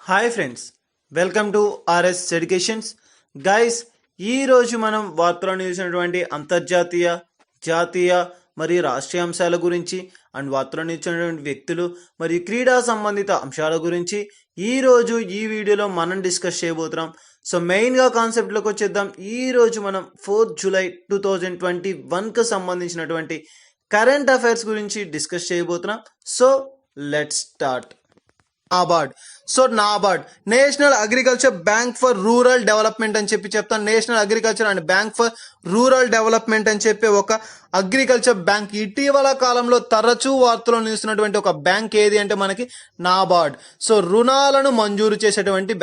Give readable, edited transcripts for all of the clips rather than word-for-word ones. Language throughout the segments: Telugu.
Hi friends, welcome to RS educations. Guys, ఈరోజు మనం వార్తలో నిలిచినటువంటి అంతర్జాతీయ, జాతీయ మరియు రాష్ట్రీయ అంశాల గురించి అండ్ వార్తలో నిలిచినటువంటి వ్యక్తులు మరియు క్రీడా సంబంధిత అంశాల గురించి ఈరోజు ఈ వీడియోలో మనం డిస్కస్ చేయబోతున్నాం. సో మెయిన్గా కాన్సెప్ట్లోకి వచ్చేద్దాం. ఈరోజు మనం 4 జూలై 2021కు సంబంధించినటువంటి కరెంట్ అఫైర్స్ గురించి డిస్కస్ చేయబోతున్నాం. So let's start. NABARD national agriculture bank for rural development అని చెప్తాను. National agriculture and bank for rural development అని చెప్పి ఒక అగ్రికల్చర్ బ్యాంక్ ఇటీవల కాలంలో తరచూ వార్తలో నిలుస్తున్నటువంటి ఒక బ్యాంక్ ఏది అంటే మనకి నాబార్డ్. సో రుణాలను మంజూరు చేసేటువంటి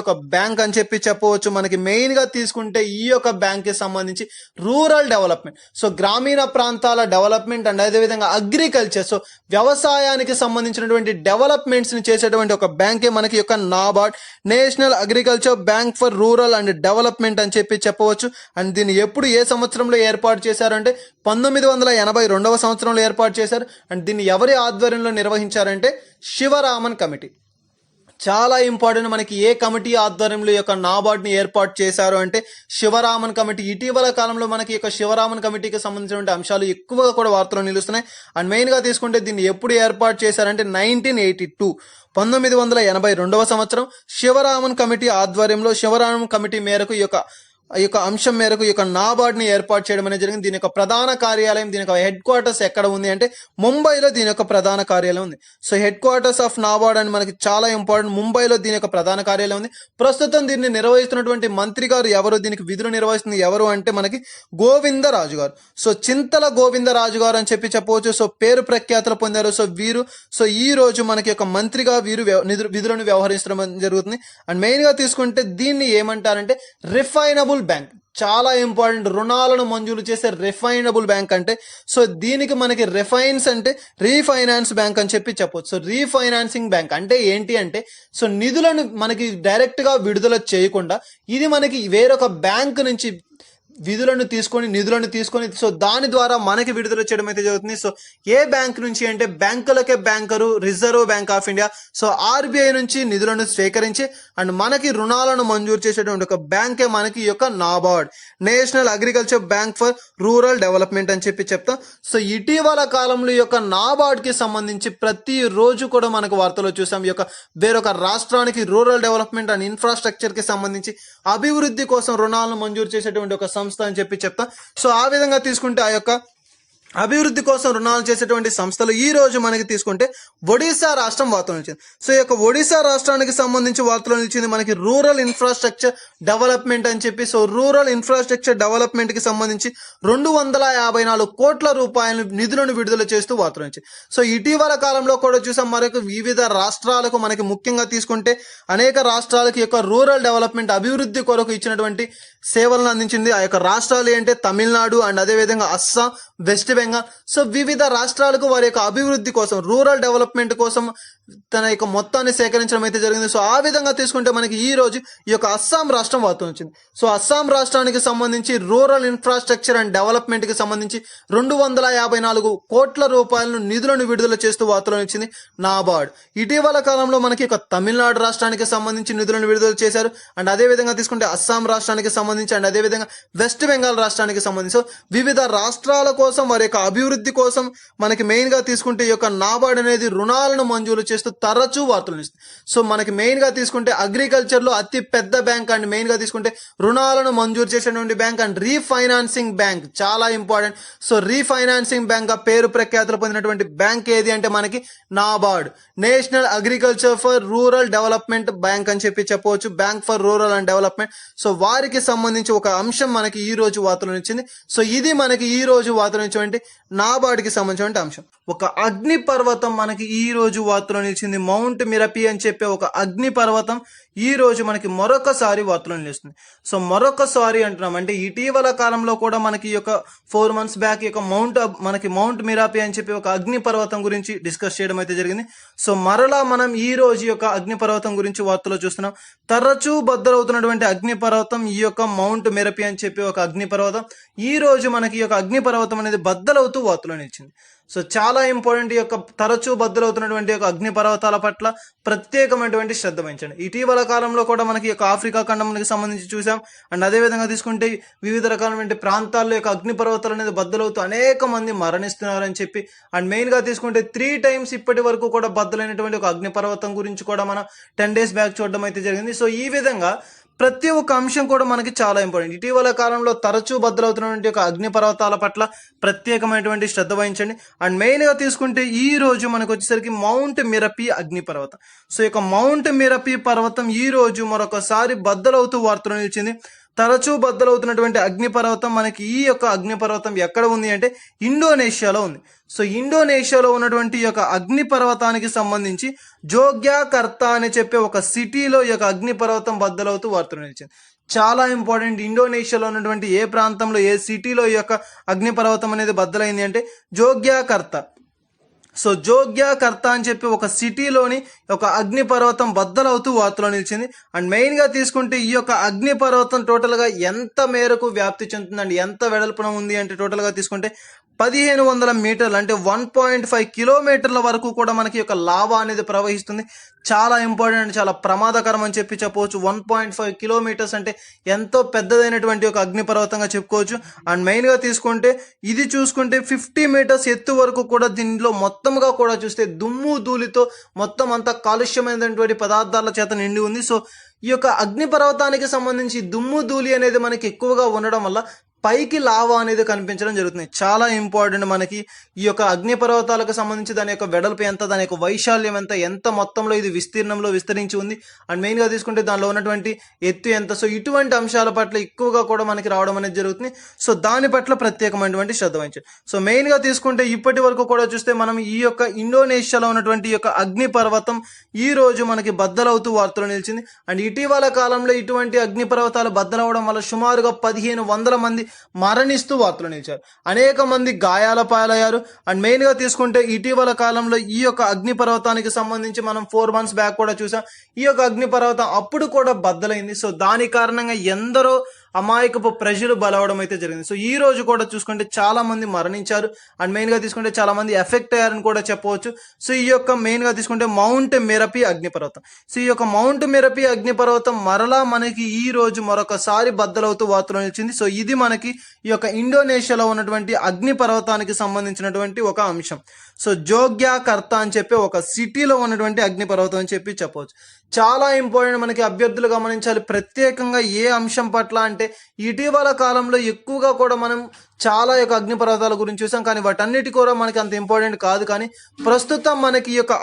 ఒక బ్యాంక్ అని చెప్పవచ్చు. మనకి మెయిన్ గా తీసుకుంటే ఈ యొక్క బ్యాంక్ కి సంబంధించి రూరల్ డెవలప్మెంట్, సో గ్రామీణ ప్రాంతాల డెవలప్మెంట్ అండ్ అదేవిధంగా అగ్రికల్చర్, సో వ్యవసాయానికి సంబంధించినటువంటి డెవలప్మెంట్స్ ని చేసేటువంటి ఒక బ్యాంకే మనకి యొక్క NABARD, national agriculture bank for rural and development అని చెప్పవచ్చు. అండ్ దీన్ని ఎప్పుడు ఏ సంవత్సరంలో ఏర్పాటు చేశారంటే 1982వ సంవత్సరంలో ఏర్పాటు చేశారు. అండ్ దీన్ని ఎవరి ఆధ్వర్యంలో నిర్వహించారంటే శివరామన్ కమిటీ. చాలా ఇంపార్టెంట్, మనకి ఏ కమిటీ ఆధ్వర్యంలో ఈ యొక్క నాబార్డ్ని ఏర్పాటు చేశారు అంటే శివరామన్ కమిటీ. ఇటీవల కాలంలో మనకి యొక్క శివరామన్ కమిటీకి సంబంధించినటువంటి అంశాలు ఎక్కువగా కూడా వార్తలు నిలుస్తున్నాయి. అండ్ మెయిన్గా తీసుకుంటే దీన్ని ఎప్పుడు ఏర్పాటు చేశారంటే 1982వ సంవత్సరం శివరామన్ కమిటీ ఆధ్వర్యంలో, శివరామన్ కమిటీ మేరకు ఈ యొక్క అంశం మేరకు ఈ యొక్క నాబార్డ్ ని ఏర్పాటు చేయడం అనేది జరిగింది. దీని యొక్క ప్రధాన కార్యాలయం, దీని యొక్క హెడ్ క్వార్టర్స్ ఎక్కడ ఉంది అంటే ముంబైలో దీని యొక్క ప్రధాన కార్యాలయం ఉంది. So head quarters of NABARD అని మనకి చాలా ఇంపార్టెంట్. ముంబైలో దీని యొక్క ప్రధాన కార్యాలయం ఉంది. ప్రస్తుతం దీన్ని నిర్వహిస్తున్నటువంటి మంత్రి గారు ఎవరు, దీనికి విధులు నిర్వహిస్తుంది ఎవరు అంటే మనకి గోవిందరాజు గారు. సో చింతల గోవిందరాజు గారు అని చెప్పవచ్చు. సో పేరు ప్రఖ్యాతులు పొందారు. సో ఈ రోజు మనకి యొక్క మంత్రిగా వీరు విధులను వ్యవహరించడం జరుగుతుంది. అండ్ మెయిన్ గా తీసుకుంటే దీన్ని ఏమంటారంటే రిఫైనబుల్ బ్యాంక్. చాలా ఇంపార్టెంట్, రుణాలను మంజూరు చేసే రిఫైనబుల్ బ్యాంక్ అంటే సో దీనికి మనకి రిఫైన్స్ అంటే రీఫైనాన్స్ బ్యాంక్ అని చెప్పవచ్చు. సో రీఫైనాన్సింగ్ బ్యాంక్ అంటే ఏంటి అంటే సో నిధులను మనకి డైరెక్ట్ గా విడుదల చేయకుండా ఇది మనకి వేరొక బ్యాంక్ నుంచి నిధులను తీసుకొని సో దాని ద్వారా మనకి విడుదల చేయడం అయితే జరుగుతుంది. సో ఏ బ్యాంక్ నుంచి అంటే బ్యాంకులకే banker reserve bank of India, so RBI నుంచి నిధులను స్వీకరించి అండ్ మనకి రుణాలను మంజూరు చేసేటువంటి ఒక బ్యాంకే మనకి ఈ యొక్క NABARD, national agriculture bank for rural development అని చెప్తాం. సో ఇటీవల కాలంలో ఈ యొక్క నాబార్డ్ కి సంబంధించి ప్రతి రోజు కూడా మనకు వార్తలో చూసాం. ఈ యొక్క వేరొక రాష్ట్రానికి రూరల్ డెవలప్మెంట్ అండ్ ఇన్ఫ్రాస్ట్రక్చర్ కి సంబంధించి అభివృద్ధి కోసం రుణాలను మంజూరు చేసేటువంటి ఒక సంస్థ అని చెప్తాం. సో ఆ విధంగా తీసుకుంటే ఆ యొక్క అభివృద్ధి కోసం రుణాలు చేసేటువంటి సంస్థలు ఈ రోజు మనకి తీసుకుంటే ఒడిశా రాష్ట్రం వార్తలు నిలిచింది. సో ఈ యొక్క ఒడిశా రాష్ట్రానికి సంబంధించి వార్తలు నిలిచింది మనకి రూరల్ ఇన్ఫ్రాస్ట్రక్చర్ డెవలప్మెంట్ అని సో రూరల్ ఇన్ఫ్రాస్ట్రక్చర్ డెవలప్మెంట్ కి సంబంధించి 254 కోట్ల రూపాయల నిధులను విడుదల చేస్తూ వార్తలు నిలిచింది. సో ఇటీవల కాలంలో కూడా చూసాం మరొక వివిధ రాష్ట్రాలకు మనకి ముఖ్యంగా తీసుకుంటే అనేక రాష్ట్రాలకి యొక్క రూరల్ డెవలప్మెంట్ అభివృద్ధి కొరకు ఇచ్చినటువంటి సేవలను అందించింది. ఆ యొక్క రాష్ట్రాలు ఏంటంటే తమిళనాడు అండ్ అదేవిధంగా అస్సాం, వెస్ట్ బెంగాల్. సో వివిధ రాష్ట్రాలకు వారి యొక్క అభివృద్ధి కోసం, రూరల్ డెవలప్మెంట్ కోసం తన యొక్క మొత్తాన్ని సేకరించడం అయితే జరిగింది. సో ఆ విధంగా తీసుకుంటే మనకి ఈ రోజు ఈ యొక్క అస్సాం రాష్ట్రం వార్త వచ్చింది. సో అస్సాం రాష్ట్రానికి సంబంధించి రూరల్ ఇన్ఫ్రాస్ట్రక్చర్ అండ్ డెవలప్మెంట్ కి సంబంధించి 254 కోట్ల రూపాయలను నిధులను విడుదల చేస్తూ వార్తలు ఇచ్చింది నాబార్డ్. ఇటీవల కాలంలో మనకి ఒక తమిళనాడు రాష్ట్రానికి సంబంధించి నిధులను విడుదల చేశారు. అండ్ అదే విధంగా తీసుకుంటే అస్సాం రాష్ట్రానికి సంబంధించి అండ్ అదే విధంగా వెస్ట్ బెంగాల్ రాష్ట్రానికి సంబంధించి వివిధ రాష్ట్రాల కోసం వారి యొక్క అభివృద్ధి కోసం మనకి మెయిన్ గా తీసుకుంటే ఈ యొక్క నాబార్డ్ అనేది రుణాలను మంజూరు చేస్తూ తరచూ వార్తలు ఇస్తుంది. సో మనకి మెయిన్ గా తీసుకుంటే అగ్రికల్చర్ లో అతి పెద్ద బ్యాంక్ అండ్ మెయిన్ గా తీసుకుంటే రుణాలను మంజూరు చేసేటువంటి బ్యాంక్ అండ్ రీఫైనాన్సింగ్ బ్యాంక్ చాలా ఇంపార్టెంట్. సో రీఫైనాన్సింగ్ బ్యాంక్ గా పేరు ప్రఖ్యాతులు పొందినటువంటి బ్యాంక్ ఏది అంటే మనకి NABARD, national agriculture for rural development bank అని చెప్పవచ్చు. Bank for rural and development. So వారికి సంబంధించి ఒక అంశం మనకి ఈ రోజు వార్తలు ఇచ్చింది. సో ఇది మనకి ఈ రోజు వార్తలు ఇచ్చినటువంటి నాబార్డ్ కి సంబంధించిన అంశం. ఒక అగ్ని పర్వతం మనకి ఈ రోజు వార్తలో నిలిచింది. మౌంట్ మిరపి అని చెప్పే ఒక అగ్ని పర్వతం ఈ రోజు మనకి మరొకసారి వార్తలో నిలుస్తుంది. సో మరొకసారి అంటున్నాం అంటే ఇటీవల కాలంలో కూడా మనకి ఈ యొక్క 4 months బ్యాక్ ఈ యొక్క మౌంట్ మిరాపి అని చెప్పి ఒక అగ్ని పర్వతం గురించి డిస్కస్ చేయడం అయితే జరిగింది. సో మరలా మనం ఈ రోజు యొక్క అగ్ని పర్వతం గురించి వార్తలో చూస్తున్నాం. తరచూ బద్దలవుతున్నటువంటి అగ్ని పర్వతం ఈ యొక్క మౌంట్ మిరపి అని చెప్పి ఒక అగ్ని పర్వతం ఈ రోజు మనకి ఈ యొక్క అగ్ని పర్వతం అనేది బద్దలవుతూ వార్తలో నిలిచింది. సో చాలా ఇంపార్టెంట్ ఈ యొక్క తరచూ బద్దలవుతున్నటువంటి యొక్క అగ్నిపర్వతాల పట్ల ప్రత్యేకమైనటువంటి శ్రద్ధ వహించండి. ఇటీవల కాలంలో కూడా మనకి యొక్క ఆఫ్రికా ఖండానికి సంబంధించి చూసాం. అండ్ అదేవిధంగా తీసుకుంటే వివిధ రకాలైన ప్రాంతాల్లో యొక్క అగ్నిపర్వతాలు అనేది బద్దలవుతూ అనేక మంది మరణిస్తున్నారని చెప్పి, అండ్ మెయిన్గా తీసుకుంటే 3 times ఇప్పటి వరకు కూడా బద్దలైనటువంటి ఒక అగ్నిపర్వతం గురించి కూడా మనం 10 days బ్యాక్ చూడడం అయితే జరిగింది. సో ఈ విధంగా ప్రతి ఒక్క అంశం కూడా మనకి చాలా ఇంపార్టెంట్. ఇటీవల కాలంలో తరచూ బద్దలవుతున్నటువంటి ఒక అగ్నిపర్వతాల పట్ల ప్రత్యేకమైనటువంటి శ్రద్ధ వహించండి. అండ్ మెయిన్గా తీసుకుంటే ఈ రోజు మనకు వచ్చేసరికి మౌంట్ మిరపి అగ్నిపర్వతం. సో ఈ యొక్క మౌంట్ మిరపి పర్వతం ఈ రోజు మరొకసారి బద్దలవుతూ వార్తలు నిలిచింది. తరచూ బద్దలవుతున్నటువంటి అగ్నిపర్వతం మనకి ఈ యొక్క అగ్నిపర్వతం ఎక్కడ ఉంది అంటే ఇండోనేషియాలో ఉంది. సో ఇండోనేషియాలో ఉన్నటువంటి ఈ యొక్క అగ్నిపర్వతానికి సంబంధించి జోగ్యాకర్తా అని చెప్పే ఒక సిటీలో ఈ యొక్క అగ్నిపర్వతం బద్దలవుతూ వార్తలు నిలిచింది. చాలా ఇంపార్టెంట్. ఇండోనేషియాలో ఉన్నటువంటి ఏ ప్రాంతంలో ఏ సిటీలో ఈ యొక్క అగ్నిపర్వతం అనేది బద్దలైంది అంటే జోగ్యాకర్తా. సో జోగ్యాకర్తా అని చెప్పి ఒక సిటీలోని ఒక అగ్నిపర్వతం బద్దలవుతూ వార్తలో నిలిచింది. అండ్ మెయిన్గా తీసుకుంటే ఈ యొక్క అగ్నిపర్వతం టోటల్గా ఎంత మేరకు వ్యాప్తి చెందుతుందండి, ఎంత వెడల్పున ఉంది అంటే టోటల్గా తీసుకుంటే 1500 మీటర్లు అంటే 1.5 కిలోమీటర్ల వరకు కూడా మనకి యొక్క లావా అనేది ప్రవహిస్తుంది. చాలా ఇంపార్టెంట్, చాలా ప్రమాదకరం అని చెప్పి చెప్పవచ్చు. 1.5 కిలోమీటర్స్ అంటే ఎంతో పెద్దదైనటువంటి ఒక అగ్నిపర్వతంగా చెప్పుకోవచ్చు. అండ్ మెయిన్గా తీసుకుంటే ఇది చూసుకుంటే 50 మీటర్స్ ఎత్తు వరకు కూడా దీనిలో మొత్తంగా కూడా చూస్తే దుమ్ము ధూళితో మొత్తం అంతా కాలుష్యమైనటువంటి పదార్థాల చేత నిండి ఉంది. సో ఈ యొక్క అగ్నిపర్వతానికి సంబంధించి దుమ్ము ధూళి అనేది మనకి ఎక్కువగా ఉండడం వల్ల పైకి లావా అనేది కనిపించడం జరుగుతుంది. చాలా ఇంపార్టెంట్. మనకి ఈ యొక్క అగ్నిపర్వతాలకు సంబంధించి దాని యొక్క వెడల్పు ఎంత, దాని యొక్క వైశాల్యం ఎంత మొత్తంలో ఇది విస్తీర్ణంలో విస్తరించి ఉంది, అండ్ మెయిన్గా తీసుకుంటే దానిలో ఉన్నటువంటి ఎత్తు ఎంత. సో ఇటువంటి అంశాల పట్ల ఎక్కువగా కూడా మనకి రావడం అనేది జరుగుతుంది. సో దాని పట్ల ప్రత్యేకమైనటువంటి శ్రద్ధ వహించండి. సో మెయిన్గా తీసుకుంటే ఇప్పటి వరకు కూడా చూస్తే మనం ఈ యొక్క ఇండోనేషియాలో ఉన్నటువంటి ఈ యొక్క అగ్నిపర్వతం ఈ రోజు మనకి బద్దలవుతూ వార్తలు నిలిచింది. అండ్ ఇటీవల కాలంలో ఇటువంటి అగ్నిపర్వతాలు బద్దలవడం వల్ల సుమారుగా 1500 మంది మరణిస్తూ వార్తలు నిలిచారు. అనేక మంది గాయాల పాలయ్యారు. అండ్ మెయిన్గా తీసుకుంటే ఇటీవల కాలంలో ఈ యొక్క అగ్నిపర్వతానికి సంబంధించి మనం 4 months బ్యాక్ కూడా చూసాం. ఈ యొక్క అగ్నిపర్వతం అప్పుడు కూడా బద్దలైంది. సో దాని కారణంగా ఎందరో అమాయకపు ప్రజలు బలవడం అయితే జరిగింది. సో ఈ రోజు కూడా చూసుకుంటే చాలా మంది మరణించారు. అండ్ మెయిన్గా తీసుకుంటే చాలా మంది ఎఫెక్ట్ అయ్యారని కూడా చెప్పవచ్చు. సో ఈ యొక్క మెయిన్గా తీసుకుంటే మౌంట్ మిరపి అగ్నిపర్వతం. సో ఈ యొక్క మౌంట్ మిరపి అగ్నిపర్వతం మరలా మనకి ఈ రోజు మరొకసారి బద్దలవుతూ వార్తలు నిలిచింది. సో ఇది మనకి ఈ యొక్క ఇండోనేషియాలో ఉన్నటువంటి అగ్నిపర్వతానికి సంబంధించినటువంటి ఒక అంశం. సో జోగ్యాకర్తా అని చెప్పి ఒక సిటీలో ఉన్నటువంటి అగ్నిపర్వతం అని చెప్పి చెప్పవచ్చు. చాలా ఇంపార్టెంట్. మనకి అభ్యర్థులు గమనించాలి ప్రత్యేకంగా ఏ అంశం పట్ల అంటే ఇటీవల కాలంలో ఎక్కువగా కూడా మనం చాలా యొక్క అగ్నిపర్వతాల గురించి చూసాం, కానీ వాటన్నిటి కూడా మనకి అంత ఇంపార్టెంట్ కాదు. కానీ ప్రస్తుతం మనకి ఈ యొక్క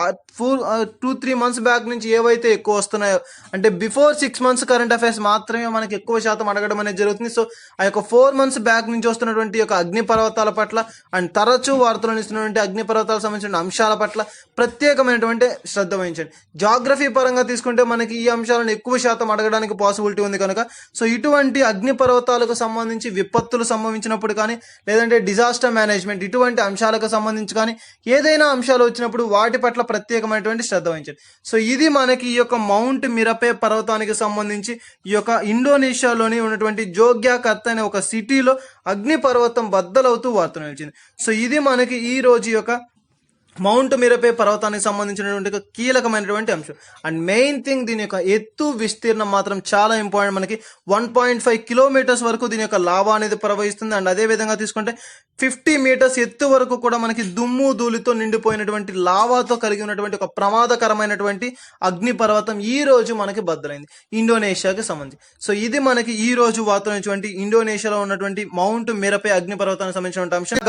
2-3 months బ్యాక్ నుంచి ఏవైతే ఎక్కువ వస్తున్నాయో అంటే బిఫోర్ 6 months కరెంట్ అఫైర్స్ మాత్రమే మనకి ఎక్కువ శాతం అడగడం అనేది జరుగుతుంది. సో ఆ యొక్క 4 months బ్యాక్ నుంచి వస్తున్నటువంటి యొక్క అగ్నిపర్వతాల పట్ల అండ్ తరచూ వార్తలు ఇస్తున్నటువంటి అగ్నిపర్వతాలకు సంబంధించిన అంశాల పట్ల ప్రత్యేకమైనటువంటి శ్రద్ధ వహించండి. జాగ్రఫీ పరంగా తీసుకుంటే మనకి ఈ అంశాలను ఎక్కువ శాతం అడగడానికి పాసిబిలిటీ ఉంది కనుక సో ఇటువంటి అగ్నిపర్వతాలకు సంబంధించి విపత్తులు సంభవించినప్పుడు కానీ లేదంటే డిజాస్టర్ మేనేజ్మెంట్ ఇటువంటి అంశాలకు సంబంధించి కానీ ఏదైనా అంశాలు వచ్చినప్పుడు వాటి పట్ల ప్రత్యేకమైనటువంటి శ్రద్ధ వహించండి. సో ఇది మనకి ఈ యొక్క మౌంట్ మిరపే పర్వతానికి సంబంధించి ఈ యొక్క ఇండోనేషియాలోని ఉన్నటువంటి జోగ్యాకర్తా అనే ఒక సిటీలో అగ్నిపర్వతం బద్దలవుతూ వార్తలు నిలిచింది. సో ఇది మనకి ఈ రోజు యొక్క మౌంట్ మిరపే పర్వతానికి సంబంధించినటువంటి ఒక కీలకమైనటువంటి అంశం. అండ్ మెయిన్ థింగ్ దీని యొక్క ఎత్తు విస్తీర్ణం మాత్రం చాలా ఇంపార్టెంట్. మనకి 1.5 కిలోమీటర్స్ వరకు దీని యొక్క లావా అనేది ప్రవహిస్తుంది. అండ్ అదే విధంగా తీసుకుంటే 50 మీటర్స్ ఎత్తు వరకు కూడా మనకి దుమ్ము ధూళితో నిండిపోయినటువంటి లావాతో కలిగి ఉన్నటువంటి ఒక ప్రమాదకరమైనటువంటి అగ్ని పర్వతం ఈ రోజు మనకి బద్దలైంది ఇండోనేషియాకి సంబంధించి. సో ఇది మనకి ఈ రోజు వాతావరణం ఇండోనేషియాలో ఉన్నటువంటి మౌంట్ మిరపే అగ్ని పర్వతానికి సంబంధించిన అంశం.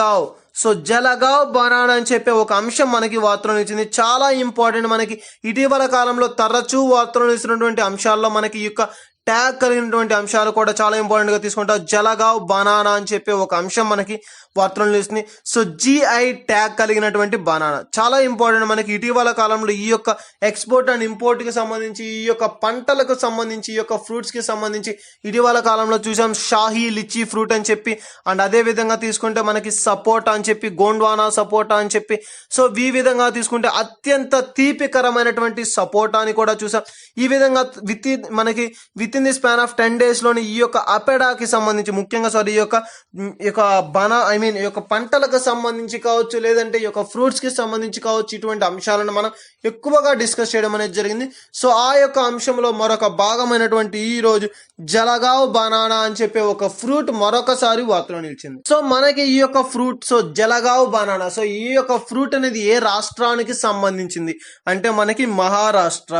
సో జలగావ్ బనానా అని చెప్పే ఒక అంశం మనకి వార్తలు ఇచ్చింది. చాలా ఇంపార్టెంట్. మనకి ఇటీవల కాలంలో తరచూ వార్తలు ఇస్తున్నటువంటి అంశాల్లో మనకి ఈ యొక్క ట్యాగ్ కలిగినటువంటి అంశాలు కూడా చాలా ఇంపార్టెంట్ గా తీసుకుంటాం. జలగావ్ బనానా అని చెప్పే ఒక అంశం మనకి వార్తలు నిలుస్తుంది. సో జిఐ ట్యాగ్ కలిగినటువంటి బనానా చాలా ఇంపార్టెంట్. మనకి ఇటీవల కాలంలో ఈ యొక్క ఎక్స్పోర్ట్ అండ్ ఇంపోర్ట్ కి సంబంధించి ఈ యొక్క పంటలకు సంబంధించి ఈ యొక్క ఫ్రూట్స్ కి సంబంధించి ఇటీవల కాలంలో చూసాం. షాహీ లిచీ ఫ్రూట్ అని చెప్పి అండ్ అదే విధంగా తీసుకుంటే మనకి సపోటా అని చెప్పి గోండ్వానా సపోటా అని చెప్పి సో ఈ విధంగా తీసుకుంటే అత్యంత తీపికరమైనటువంటి సపోటా అని కూడా చూసాం. ఈ విధంగా మనకి with in the span of 10 days లోని ఈ యొక్క అపెడాకి సంబంధించి ముఖ్యంగా ఈ యొక్క ఈ యొక్క పంటలకు సంబంధించి కావచ్చు, లేదంటే ఈ యొక్క ఫ్రూట్స్ కి సంబంధించి కావచ్చు, ఇటువంటి అంశాలను మనం ఎక్కువగా డిస్కస్ చేయడం అనేది జరిగింది. సో ఆ యొక్క అంశంలో మరొక భాగమైనటువంటి ఈ రోజు జలగావ్ బనానా అని చెప్పే ఒక ఫ్రూట్ మరొకసారి వార్తలో నిలిచింది. సో మనకి ఈ యొక్క ఫ్రూట్ జలగావ్ బనానా, సో ఈ యొక్క ఫ్రూట్ అనేది ఏ రాష్ట్రానికి సంబంధించింది అంటే మనకి మహారాష్ట్ర.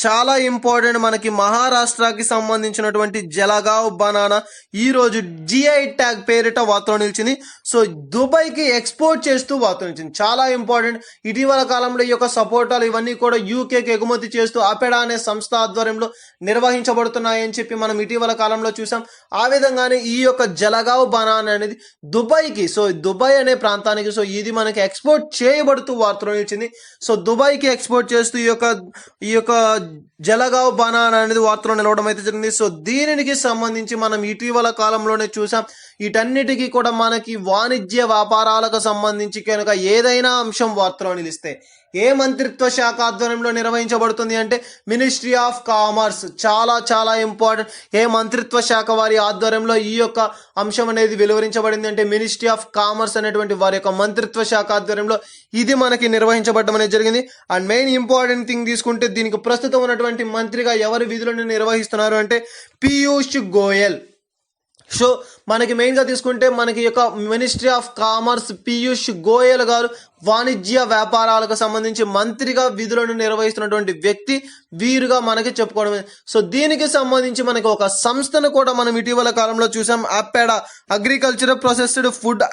చాలా ఇంపార్టెంట్, మనకి మహారాష్ట్రకి సంబంధించినటువంటి జలగావ్ బనానా ఈ రోజు జిఐ ట్యాగ్ పేరిట వార్తలో నిలిచింది. సో దుబాయ్కి ఎక్స్పోర్ట్ చేస్తూ వార్తలో నిలిచింది. చాలా ఇంపార్టెంట్. ఇటీవల కాలంలో ఈ యొక్క సపోటాలు ఇవన్నీ కూడా యూకేకి ఎగుమతి చేస్తూ అపెడా అనే సంస్థ ఆధ్వర్యంలో నిర్వహించబడుతున్నాయని చెప్పి మనం ఇటీవల కాలంలో చూసాం. ఆ విధంగానే ఈ యొక్క జలగావ్ బనానా అనేది దుబాయ్కి, సో దుబాయ్ అనే ప్రాంతానికి, సో ఇది మనకి ఎక్స్పోర్ట్ చేయబడుతూ వార్తలో నిలిచింది. సో దుబాయ్కి ఎక్స్పోర్ట్ చేస్తూ ఈ యొక్క జలగావ్ బనానా అనేది వార్తలో నిలవడం అయితే జరిగింది. సో దీనికి సంబంధించి మనం ఇటీవల కాలంలోనే చూసాం. వీటన్నిటికీ కూడా మనకి వాణిజ్య వ్యాపారాలకు సంబంధించి కనుక ఏదైనా అంశం వార్తలో నిలిస్తే ఏ మంత్రిత్వ శాఖ ఆధ్వర్యంలో నిర్వహించబడుతుంది అంటే మినిస్ట్రీ ఆఫ్ కామర్స్. చాలా చాలా ఇంపార్టెంట్. ఏ మంత్రిత్వ శాఖ వారి ఆధ్వర్యంలో ఈ యొక్క అంశం అనేది వెలువరించబడింది అంటే మినిస్ట్రీ ఆఫ్ కామర్స్ అనేటువంటి వారి యొక్క మంత్రిత్వ శాఖ ఆధ్వర్యంలో ఇది మనకి నిర్వహించబడడం అనేది జరిగింది. అండ్ మెయిన్ ఇంపార్టెంట్ థింగ్ తీసుకుంటే దీనికి ప్రస్తుతం ఉన్నటువంటి మంత్రిగా ఎవరి విధులను నిర్వహిస్తున్నారు అంటే పీయూష్ గోయల్. సో మనకి మెయిన్గా తీసుకుంటే మనకి యొక్క ministry of commerce Piyush Goyal గారు వాణిజ్య వ్యాపారాలకు సంబంధించి మంత్రిగా విధులను నిర్వహిస్తున్నటువంటి వ్యక్తి వీరుగా మనకి చెప్పుకోవడం. సో దీనికి సంబంధించి మనకి ఒక సంస్థను కూడా మనం ఇటీవల కాలంలో చూసాం. APEDA, agriculture processed food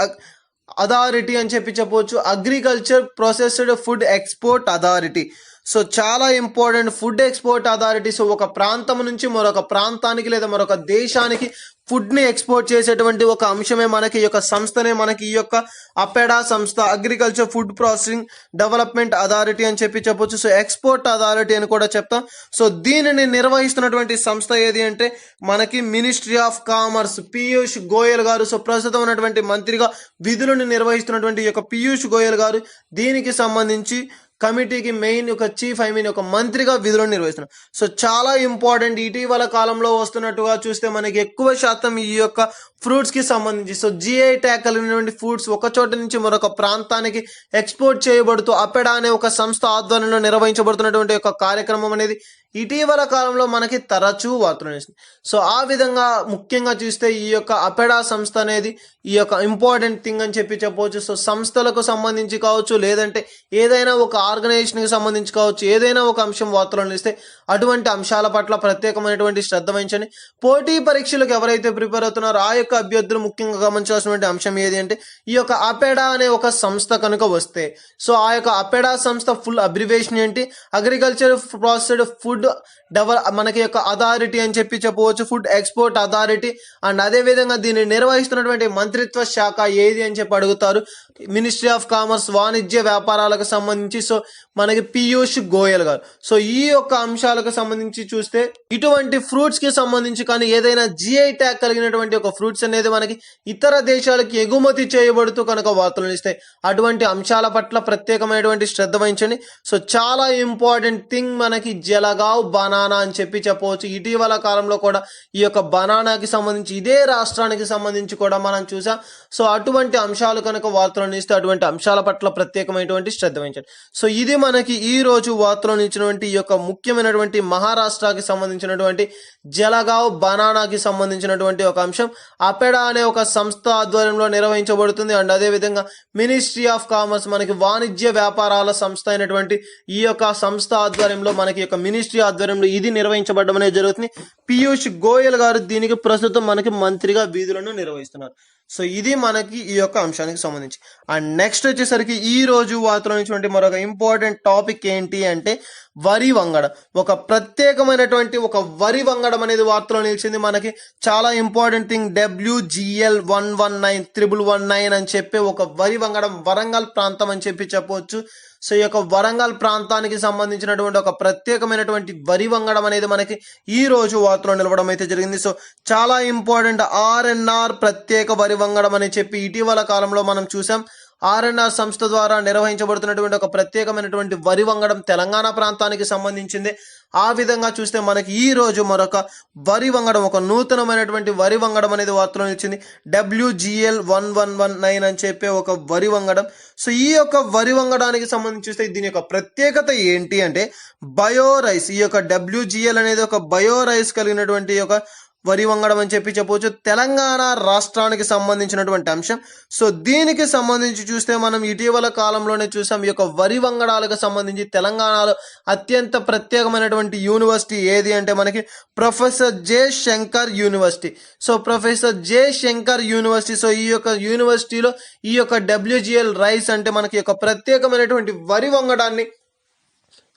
authority అని చెప్పవచ్చు. Agriculture processed food export authority. So చాలా important, food export authority. So ఒక ప్రాంతం నుంచి మరొక ప్రాంతానికి లేదా మరొక దేశానికి ఫుడ్ ని ఎక్స్పోర్ట్ చేసేటువంటి ఒక అంశమే మనకి ఈ యొక్క సంస్థనే మనకి ఈ యొక్క అపెడా సంస్థ, agriculture food processing development authority అని చెప్పవచ్చు. సో ఎక్స్పోర్ట్ అథారిటీ అని కూడా చెప్తాం. సో దీనిని నిర్వహిస్తున్నటువంటి సంస్థ ఏది అంటే మనకి ministry of commerce Piyush Goyal గారు. సో ప్రస్తుతం ఉన్నటువంటి మంత్రిగా విధులను నిర్వహిస్తున్నటువంటి ఈ యొక్క పీయూష్ గోయల్ గారు దీనికి సంబంధించి కమిటీకి మెయిన్ ఒక చీఫ్ ఒక మంత్రిగా విధులను నిర్వహిస్తున్నారు. సో చాలా ఇంపార్టెంట్. ఇటీవల కాలంలో వస్తున్నట్టుగా చూస్తే మనకి ఎక్కువ శాతం ఈ యొక్క ఫ్రూట్స్ కి సంబంధించి సో జిఐ ట్యాగ్ కలిగినటువంటి ఫ్రూట్స్ ఒక చోట నుంచి మరొక ప్రాంతానికి ఎక్స్పోర్ట్ చేయబడుతూ అపెడా అనే ఒక సంస్థ ఆధ్వర్యంలో నిర్వహించబడుతున్నటువంటి ఒక కార్యక్రమం అనేది ఇటీవల కాలంలో మనకి తరచూ వార్తలు నిలిచింది. సో ఆ విధంగా ముఖ్యంగా చూస్తే ఈ యొక్క అపెడా సంస్థ అనేది ఈ యొక్క ఇంపార్టెంట్ థింగ్ అని చెప్పవచ్చు. సో సంస్థలకు సంబంధించి కావచ్చు, లేదంటే ఏదైనా ఒక ఆర్గనైజేషన్కి సంబంధించి కావచ్చు, ఏదైనా ఒక అంశం వార్తలు నిలిస్తే అటువంటి అంశాల పట్ల ప్రత్యేకమైనటువంటి శ్రద్ధ వహించండి. పోటీ పరీక్షలకు ఎవరైతే ప్రిపేర్ అవుతున్నారో ఆ యొక్క అభ్యర్థులు ముఖ్యంగా గమనించాల్సినటువంటి అంశం ఏది అంటే ఈ యొక్క అపెడా అనే ఒక సంస్థ కనుక వస్తే, సో ఆ యొక్క అపెడా సంస్థ ఫుల్ అబ్రివేషన్ ఏంటి? అగ్రికల్చర్ ప్రాసెస్డ్ ఫుడ్ మనకి యొక్క అథారిటీ అని చెప్పవచ్చు, ఫుడ్ ఎక్స్పోర్ట్ అథారిటీ. అండ్ అదే విధంగా దీన్ని నిర్వహిస్తున్నటువంటి మంత్రిత్వ శాఖ ఏది అని చెప్పి అడుగుతారు. మినిస్ట్రీ ఆఫ్ కామర్స్, వాణిజ్య వ్యాపారాలకు సంబంధించి సో మనకి పీయూష్ గోయల్ గారు. సో ఈ యొక్క అంశాలకు సంబంధించి చూస్తే ఇటువంటి ఫ్రూట్స్ కి సంబంధించి కానీ ఏదైనా జిఐ ట్యాగ్ కలిగినటువంటి ఒక ఫ్రూట్స్ అనేది మనకి ఇతర దేశాలకి ఎగుమతి చేయబడుతూ కనుక వార్తలు ఇస్తాయి. అటువంటి అంశాల పట్ల ప్రత్యేకమైనటువంటి శ్రద్ధ వహించండి. సో చాలా ఇంపార్టెంట్ థింగ్ మనకి జలగావ్ బనానా అని చెప్పవచ్చు. ఇటీవల కాలంలో కూడా ఈ యొక్క బనానాకి సంబంధించి ఇదే రాష్ట్రానికి సంబంధించి కూడా మనం చూసాం. సో అటువంటి అంశాలు కనుక వార్తలు ఇస్తే అటువంటి అంశాల పట్ల ప్రత్యేకమైనటువంటి శ్రద్ధ వహించండి. సో ఇది మనకి ఈ రోజు వార్తలు ఇచ్చినటువంటి ఈ యొక్క ముఖ్యమైనటువంటి మహారాష్ట్రకి సంబంధించినటువంటి జలగావ్ బనానాకి సంబంధించినటువంటి ఒక అంశం అపెడా అనే ఒక సంస్థ ఆధ్వర్యంలో నిర్వహించబడుతుంది. అండ్ అదే విధంగా మినిస్ట్రీ ఆఫ్ కామర్స్ మనకి వాణిజ్య వ్యాపారాల సంస్థ అయినటువంటి ఈ యొక్క సంస్థ ఆధ్వర్యంలో మనకి యొక్క మినిస్ట్రీ ఆధ్వర్యంలో ఇది నిర్వహించబడడం అనేది జరుగుతుంది. పీయూష్ గోయల్ గారు దీనికి ప్రస్తుతం మనకి మంత్రిగా విధులను నిర్వహిస్తున్నారు. సో ఇది మనకి ఈ యొక్క అంశానికి సంబంధించి. అండ్ నెక్స్ట్ వచ్చేసరికి ఈ రోజు వార్తలో నుంచి మరొక ఇంపార్టెంట్ టాపిక్ ఏంటి అంటే వరి వంగడం. ఒక ప్రత్యేకమైనటువంటి ఒక వరి వంగడం అనేది వార్తలో నిలిచింది. మనకి చాలా ఇంపార్టెంట్ థింగ్ WGL 119 అని చెప్పి ఒక వరి వంగడం వరంగల్ ప్రాంతం అని చెప్పవచ్చు. సో ఈ యొక్క వరంగల్ ప్రాంతానికి సంబంధించినటువంటి ఒక ప్రత్యేకమైనటువంటి వరి వంగడం అనేది మనకి ఈ రోజు వార్తలో నిలవడం అయితే జరిగింది. సో చాలా ఇంపార్టెంట్ RNR ప్రత్యేక వరి వంగడం అని చెప్పి ఇటీవల కాలంలో మనం చూసాం. R&R సంస్థ ద్వారా నిర్వహించబడుతున్నటువంటి ఒక ప్రత్యేకమైనటువంటి వరి వంగడం తెలంగాణ ప్రాంతానికి సంబంధించింది. ఆ విధంగా చూస్తే మనకి ఈ రోజు మరొక వరి వంగడం, ఒక నూతనమైనటువంటి వరి వంగడం అనేది వార్తలో నిలిచింది. WGL 1119 అని చెప్పే ఒక వరి వంగడం. సో ఈ యొక్క వరి వంగడానికి సంబంధించి చూస్తే దీని యొక్క ప్రత్యేకత ఏంటి అంటే బయో రైస్. ఈ యొక్క WGL అనేది ఒక బయో రైస్ కలిగినటువంటి ఒక వరి వంగడం అని చెప్పవచ్చు. తెలంగాణ రాష్ట్రానికి సంబంధించినటువంటి అంశం. సో దీనికి సంబంధించి చూస్తే మనం ఇటీవల కాలంలోనే చూసాం, ఈ యొక్క వరి వంగడాలకు సంబంధించి తెలంగాణలో అత్యంత ప్రత్యేకమైనటువంటి యూనివర్సిటీ ఏది అంటే మనకి professor J Shankar university. So professor J Shankar university. So ఈ యొక్క యూనివర్సిటీలో ఈ యొక్క WGL రైస్ అంటే మనకి యొక్క ప్రత్యేకమైనటువంటి వరి వంగడాన్ని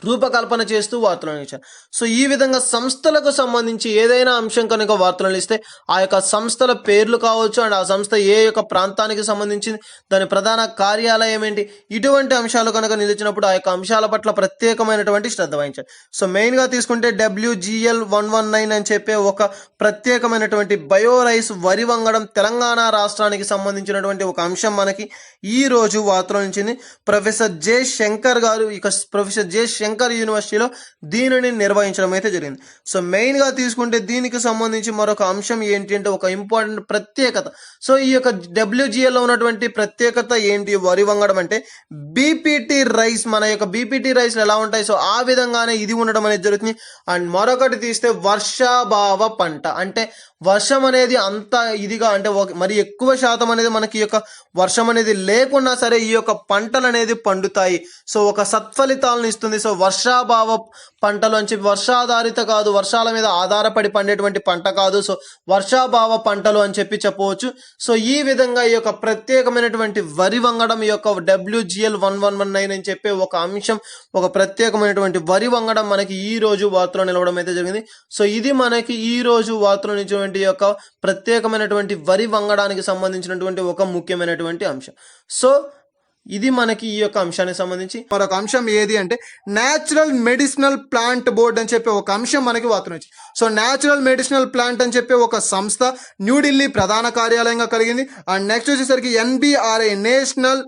రూపకల్పన చేస్తూ వార్తలను ఇచ్చారు. సో ఈ విధంగా సంస్థలకు సంబంధించి ఏదైనా అంశం కనుక వార్తలను ఇస్తే ఆ యొక్క సంస్థల పేర్లు కావచ్చు, అండ్ ఆ సంస్థ ఏ యొక్క ప్రాంతానికి సంబంధించింది, దాని ప్రధాన కార్యాలయం ఏంటి, ఇటువంటి అంశాలు కనుక నిలిచినప్పుడు ఆ యొక్క అంశాల పట్ల ప్రత్యేకమైనటువంటి శ్రద్ధ వహించాలి. సో మెయిన్గా తీసుకుంటే WGL 119 అని చెప్పే ఒక ప్రత్యేకమైనటువంటి బయో రైస్ వరి వంగడం తెలంగాణ రాష్ట్రానికి సంబంధించినటువంటి ఒక అంశం మనకి ఈ రోజు వార్తలో నిలిచింది. ప్రొఫెసర్ జె శంకర్ గారు ఇక ప్రొఫెసర్ జె శంకర్ యూనివర్సిటీలో దీనిని నిర్వహించడం అయితే జరిగింది. సో మెయిన్ గా తీసుకుంటే దీనికి సంబంధించి మరొక అంశం ఏంటి అంటే ఒక ఇంపార్టెంట్ ప్రత్యేకత. సో ఈ యొక్క WGL లో ఉన్నటువంటి ప్రత్యేకత ఏంటి వరి వంగడం అంటే BPT రైస్. మన యొక్క BPT రైస్ ఎలా ఉంటాయి, సో ఆ విధంగానే ఇది ఉండడం అనేది జరుగుతుంది. అండ్ మరొకటి తీస్తే వర్షాభావ పంట అంటే వర్షం అనేది అంత ఇదిగా అంటే మరి ఎక్కువ శాతం అనేది మనకి ఈ యొక్క వర్షం అనేది లేకున్నా సరే ఈ యొక్క పంటలు అనేది పండుతాయి. సో ఒక సత్ఫలితాలను ఇస్తుంది. సో వర్షాభావ పంటలు అని చెప్పి వర్షాధారిత కాదు, వర్షాల మీద ఆధారపడి పండేటువంటి పంట కాదు. సో వర్షాభావ పంటలు అని చెప్పి చెప్పవచ్చు. సో ఈ విధంగా ఈ యొక్క ప్రత్యేకమైనటువంటి వరి వంగడం ఈ యొక్క WGL 1119 అని చెప్పే ఒక అంశం, ఒక ప్రత్యేకమైనటువంటి వరి వంగడం మనకి ఈ రోజు వార్తలో నిలవడం అయితే జరిగింది. సో ఇది మనకి ఈ రోజు వార్తలో నిలిచినటువంటి యొక్క ప్రత్యేకమైనటువంటి వరి వంగడానికి సంబంధించినటువంటి ఒక ముఖ్యమైనటువంటి అంశం. సో ఇది మనకి ఈ యొక్క అంశానికి సంబంధించి మరొక అంశం ఏది అంటే న్యాచురల్ మెడిసినల్ ప్లాంట్ బోర్డ్ అని చెప్పి ఒక అంశం మనకి వార్తలు వచ్చింది. సో న్యాచురల్ మెడిసినల్ ప్లాంట్ అని చెప్పి ఒక సంస్థ న్యూఢిల్లీ ప్రధాన కార్యాలయంగా కలిగింది. అండ్ నెక్స్ట్ వచ్చేసరికి NBRI national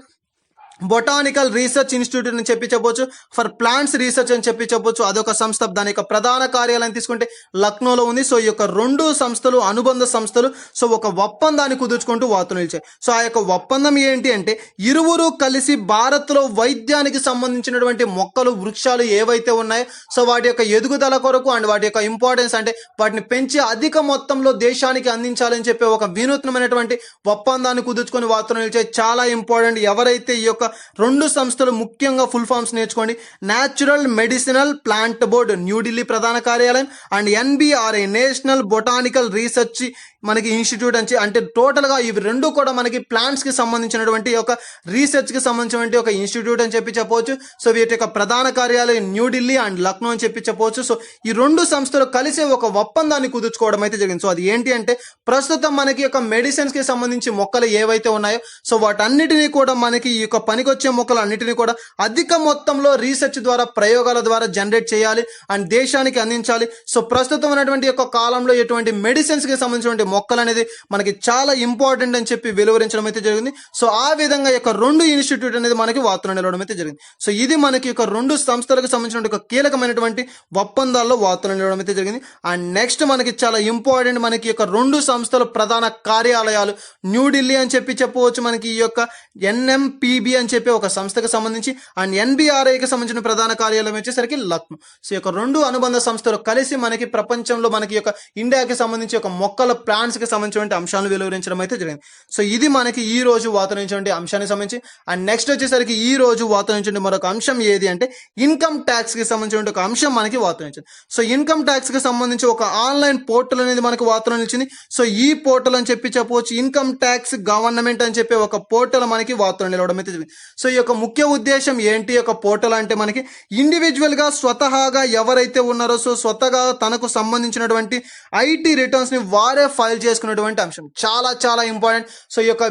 botanical research institute అని చెప్పి చెప్పొచ్చు, ఫర్ ప్లాంట్స్ రీసెర్చ్ అని చెప్పి చెప్పొచ్చు. అదొక సంస్థ. దాని యొక్క ప్రధాన కార్యాలయం తీసుకుంటే లక్నోలో ఉంది. సో ఈ యొక్క రెండు సంస్థలు అనుబంధ సంస్థలు సో ఒక ఒప్పందాన్ని కుదుర్చుకుంటూ వార్తలు నిలిచాయి. సో ఆ యొక్క ఒప్పందం ఏంటి అంటే ఇరువురు కలిసి భారత్లో వైద్యానికి సంబంధించినటువంటి మొక్కలు వృక్షాలు ఏవైతే ఉన్నాయో సో వాటి యొక్క ఎదుగుదల కొరకు అండ్ వాటి యొక్క ఇంపార్టెన్స్ అంటే వాటిని పెంచి అధిక మొత్తంలో దేశానికి అందించాలని చెప్పి ఒక వినూత్నమైనటువంటి ఒప్పందాన్ని కుదుర్చుకొని వార్తలు నిలిచాయి. చాలా ఇంపార్టెంట్. ఎవరైతే ఈ యొక్క రెండు సంస్థలు ముఖ్యంగా ఫుల్ ఫామ్స్ నేర్చుకోండి. Natural medicinal plant board New Delhi ప్రధాన కార్యాలయం and NBRI national botanical research మనకి ఇన్స్టిట్యూట్ అంటే టోటల్ గా ఇవి రెండు కూడా మనకి ప్లాంట్స్ కి సంబంధించినటువంటి ఒక రీసెర్చ్ కి సంబంధించినటువంటి ఒక ఇన్స్టిట్యూట్ అని చెప్పి చెప్పవచ్చు. సో వీటి యొక్క ప్రధాన కార్యాలయం న్యూఢిల్లీ అండ్ లక్నో అని చెప్పి చెప్పవచ్చు. సో ఈ రెండు సంస్థలు కలిసి ఒక ఒప్పందాన్ని కుదుర్చుకోవడం అయితే జరిగింది. సో అది ఏంటి అంటే ప్రస్తుతం మనకి యొక్క మెడిసిన్స్ కి సంబంధించి మొక్కలు ఏవైతే ఉన్నాయో సో వాటన్నిటినీ కూడా మనకి ఈ యొక్క పనికొచ్చే మొక్కలు అన్నిటినీ కూడా అధిక మొత్తంలో రీసెర్చ్ ద్వారా ప్రయోగాల ద్వారా జనరేట్ చేయాలి అండ్ దేశానికి అందించాలి. సో ప్రస్తుతం ఉన్నటువంటి యొక్క కాలంలో ఎటువంటి మెడిసిన్స్ కి సంబంధించినటువంటి మొక్కలు అనేది మనకి చాలా ఇంపార్టెంట్ అని చెప్పి వెలువరించడం అయితే జరిగింది. సో ఆ విధంగా యొక్క రెండు ఇన్స్టిట్యూట్ అనేది మనకి వార్తలు నిలవడం అయితే జరిగింది. సో ఇది మనకి యొక్క రెండు సంస్థలకు సంబంధించిన ఒక కీలకమైనటువంటి ఒప్పందాల్లో వార్తలు నిలవడం అయితే జరిగింది. అండ్ నెక్స్ట్ మనకి చాలా ఇంపార్టెంట్ మనకి యొక్క రెండు సంస్థల ప్రధాన కార్యాలయాలు న్యూఢిల్లీ అని చెప్పి చెప్పవచ్చు. మనకి ఈ యొక్క NMPB అని చెప్పి ఒక సంస్థకు సంబంధించి అండ్ NBRIకి సంబంధించిన ప్రధాన కార్యాలయం వచ్చేసరికి లక్నో. సో ఈ యొక్క రెండు అనుబంధ సంస్థలు కలిసి మనకి ప్రపంచంలో మనకి యొక్క ఇండియాకి సంబంధించి ఒక మొక్కల ప్లాంట్స్ కి సంబంధించిన అంశాలను వెలువరించడం అయితే జరిగింది. సో ఇది మనకి ఈ రోజు వార్తలించినటువంటి అంశానికి సంబంధించి. అండ్ నెక్స్ట్ వచ్చేసరికి ఈ రోజు వార్తలించిన మరొక అంశం ఏది అంటే ఇన్కమ్ ట్యాక్స్ కి సంబంధించిన ఒక అంశం మనకి వార్తలించింది. సో ఇన్కమ్ ట్యాక్స్ కి సంబంధించి ఒక ఆన్లైన్ పోర్టల్ అనేది మనకు వార్తలు నిలిచింది. సో ఈ పోర్టల్ అని చెప్పి చెప్పవచ్చు ఇన్కమ్ ట్యాక్స్ గవర్నమెంట్ అని చెప్పి ఒక పోర్టల్ మనకి వార్తలు నిలవడం అయితే జరిగింది. సో ఈ యొక్క ముఖ్య ఉద్దేశం ఏంటి ఈ యొక్క పోర్టల్ అంటే మనకి ఇండివిజువల్ గా స్వతహాగా ఎవరైతే ఉన్నారో సో స్వతగా తనకు సంబంధించినటువంటి ఐటీ రిటర్న్స్ ని వారే ఫైల్ చేసుకున్నటువంటి అంశం చాలా చాలా ఇంపార్టెంట్. సో ఈ యొక్క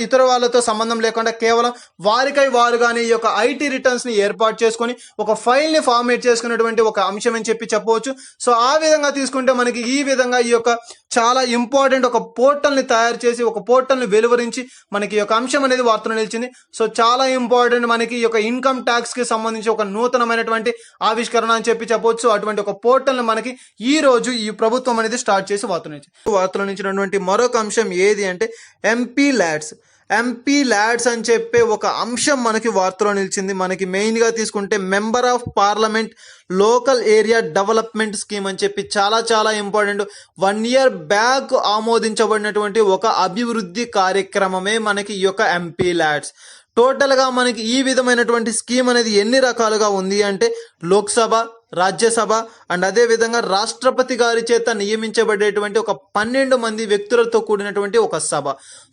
ఇతర వాళ్ళతో సంబంధం లేకుండా కేవలం వారికై వారుగానే ఈ యొక్క ఐటీ రిటర్న్స్ ని ఏర్పాటు చేసుకొని ఒక ఫైల్ ని ఫార్మేట్ చేసుకున్నటువంటి ఒక అంశం అని చెప్పవచ్చు. సో ఆ విధంగా తీసుకుంటే మనకి ఈ విధంగా ఈ యొక్క చాలా ఇంపార్టెంట్ ఒక పోర్టల్ ని తయారు చేసి ఒక పోర్టల్ ని వెలువరించి మనకి ఈ యొక్క అంశం అనేది వార్తలో నిలిచింది. సో చాలా ఇంపార్టెంట్ మనకి ఈ యొక్క ఇన్కమ్ ట్యాక్స్ కి సంబంధించి ఒక నూతనమైనటువంటి ఆవిష్కరణ అని చెప్పవచ్చు. అటువంటి ఒక పోర్టల్ ని మనకి ఈ రోజు ఈ ప్రభుత్వం అనేది స్టార్ట్ చేసి వార్తలో నిలిచినటువంటి మరొక అంశం ఏది అంటే ఎంపీ ల్యాడ్స్ అని చెప్పే ఒక అంశం మనకి వార్తలో నిలిచింది. మనకి మెయిన్ గా తీసుకుంటే member of parliament local area development scheme అని చెప్పి చాలా చాలా ఇంపార్టెంట్. 1 year బ్యాక్ ఆమోదించబడినటువంటి ఒక అభివృద్ధి కార్యక్రమమే మనకి ఈ యొక్క ఎంపీ ల్యాడ్స్. టోటల్ గా మనకి ఈ విధమైనటువంటి స్కీమ్ అనేది ఎన్ని రకాలుగా ఉంది అంటే లోక్సభ, రాజ్యసభ అండ్ అదే విధంగా రాష్ట్రపతి గారి చేత నియమించబడేటువంటి ఒక 12 మంది వ్యక్తులతో కూడినటువంటి ఒక సభ.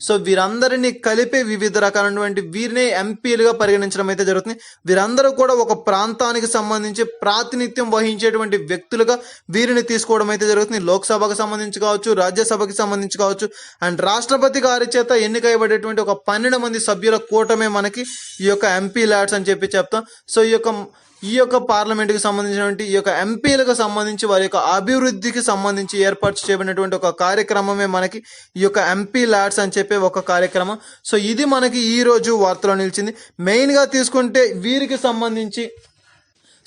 సో వీరందరినీ కలిపి వివిధ రకాలైనటువంటి వీరిని ఎంపీలుగా పరిగణించడం అయితే జరుగుతుంది. వీరందరూ కూడా ఒక ప్రాంతానికి సంబంధించి ప్రాతినిధ్యం వహించేటువంటి వ్యక్తులుగా వీరిని తీసుకోవడం అయితే జరుగుతుంది. లోక్సభకు సంబంధించి కావచ్చు, రాజ్యసభకి సంబంధించి కావచ్చు అండ్ రాష్ట్రపతి గారి చేత ఎన్నికైబడేటువంటి ఒక 12 మంది సభ్యుల కూటమే మనకి ఈ యొక్క ఎంపీ ల్యాడ్స్ అని చెప్పి చెప్తాం. సో ఈ యొక్క పార్లమెంట్కి సంబంధించినటువంటి ఈ యొక్క ఎంపీలకు సంబంధించి వారి యొక్క అభివృద్ధికి సంబంధించి ఏర్పాటు చేయబడినటువంటి ఒక కార్యక్రమమే మనకి ఈ యొక్క ఎంపీ ల్యాడ్స్ అని చెప్పే ఒక కార్యక్రమం. సో ఇది మనకి ఈ రోజు వార్తలో నిలిచింది. మెయిన్గా తీసుకుంటే వీరికి సంబంధించి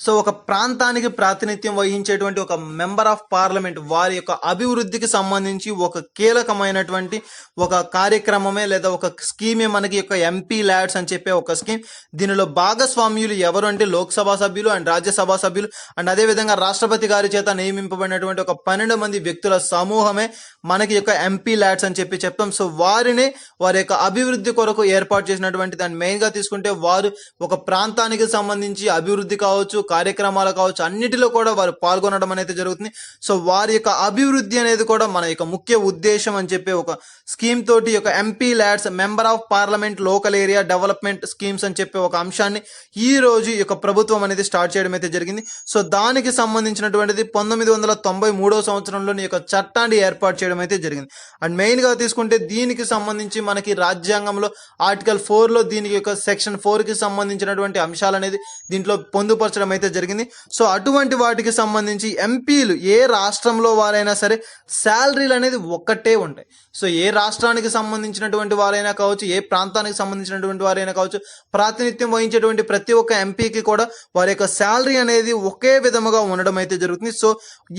సో ఒక ప్రాంతానికి ప్రాతినిధ్యం వహించేటువంటి ఒక మెంబర్ ఆఫ్ పార్లమెంట్ వారి యొక్క అభివృద్ధికి సంబంధించి ఒక కీలకమైనటువంటి ఒక కార్యక్రమమే లేదా ఒక స్కీమే మనకి యొక్క ఎంపీ ల్యాడ్స్ అని చెప్పే ఒక స్కీమ్. దీనిలో భాగస్వామ్యులు ఎవరు అంటే లోక్సభ సభ్యులు అండ్ రాజ్యసభ సభ్యులు అండ్ అదేవిధంగా రాష్ట్రపతి గారి చేత నియమింపబడినటువంటి ఒక 12 మంది వ్యక్తుల సమూహమే మనకి యొక్క ఎంపీ ల్యాడ్స్ అని చెప్పి చెప్తాం. సో వారిని వారి యొక్క అభివృద్ధి కొరకు ఏర్పాటు చేసినటువంటి దాన్ని మెయిన్గా తీసుకుంటే వారు ఒక ప్రాంతానికి సంబంధించి అభివృద్ధి కావచ్చు, కార్యక్రమాలు కావచ్చు, అన్నిటిలో కూడా వారు పాల్గొనడం అనేది జరుగుతుంది. సో వారి యొక్క అభివృద్ధి అనేది కూడా మన యొక్క ముఖ్య ఉద్దేశం అని చెప్పి ఒక స్కీమ్ తోటి యొక్క MP LADS member of parliament local area development schemes అని చెప్పి ఒక అంశాన్ని ఈ రోజు ఈ యొక్క ప్రభుత్వం అనేది స్టార్ట్ చేయడం అయితే జరిగింది. సో దానికి సంబంధించినటువంటిది 1993 సంవత్సరంలోని యొక్క చట్టాన్ని ఏర్పాటు చేయడం అయితే జరిగింది. అండ్ మెయిన్ గా తీసుకుంటే దీనికి సంబంధించి మనకి రాజ్యాంగంలో ఆర్టికల్ 4లో దీనికి యొక్క సెక్షన్ 4కి సంబంధించినటువంటి అంశాలు అనేది దీంట్లో పొందుపరచడం అయితే జరిగింది. సో అటువంటి వాటికి సంబంధించి ఎంపీలు ఏ రాష్ట్రంలో వారైనా సరే శాలరీలు అనేది ఒక్కటే ఉంటాయి. సో ఏ రాష్ట్రానికి సంబంధించినటువంటి వారైనా కావచ్చు, ఏ ప్రాంతానికి సంబంధించినటువంటి వారైనా కావచ్చు, ప్రాతినిధ్యం వహించేటువంటి ప్రతి ఒక్క ఎంపీకి కూడా వారి యొక్క శాలరీ అనేది ఒకే విధముగా ఉండడం అయితే జరుగుతుంది. సో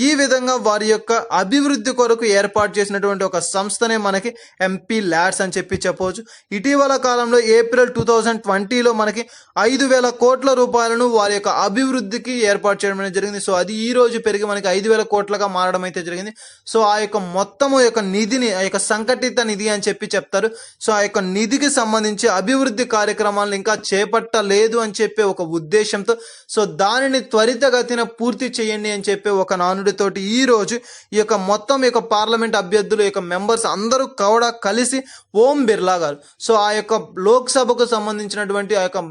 ఈ విధంగా వారి యొక్క అభివృద్ధి కొరకు ఏర్పాటు చేసినటువంటి ఒక సంస్థనే మనకి ఎంపీ ల్యాడ్స్ అని చెప్పి చెప్పవచ్చు. ఇటీవల కాలంలో ఏప్రిల్ 2020లో మనకి 5,000 కోట్ల రూపాయలను వారి యొక్క అభివృద్ధికి ఏర్పాటు చేయడం అనేది జరిగింది. సో అది ఈ రోజు పెరిగి మనకి 5,000 కోట్లుగా మారడం అయితే జరిగింది. సో ఆ యొక్క మొత్తము యొక్క నిధిని ఆ యొక్క సంఘటిత నిధి అని చెప్పి చెప్తారు. సో ఆ యొక్క నిధికి సంబంధించి అభివృద్ధి కార్యక్రమాలను ఇంకా చేపట్టలేదు అని చెప్పే ఒక ఉద్దేశంతో సో దానిని త్వరితగతిన పూర్తి చేయండి అని చెప్పే ఒక నానుడితోటి ఈ రోజు ఈ యొక్క మొత్తం యొక్క పార్లమెంట్ అభ్యర్థులు యొక్క మెంబర్స్ అందరూ కూడా కలిసి ఓం బిర్లా గారు సో ఆ యొక్క లోక్సభకు సంబంధించినటువంటి ఆ యొక్క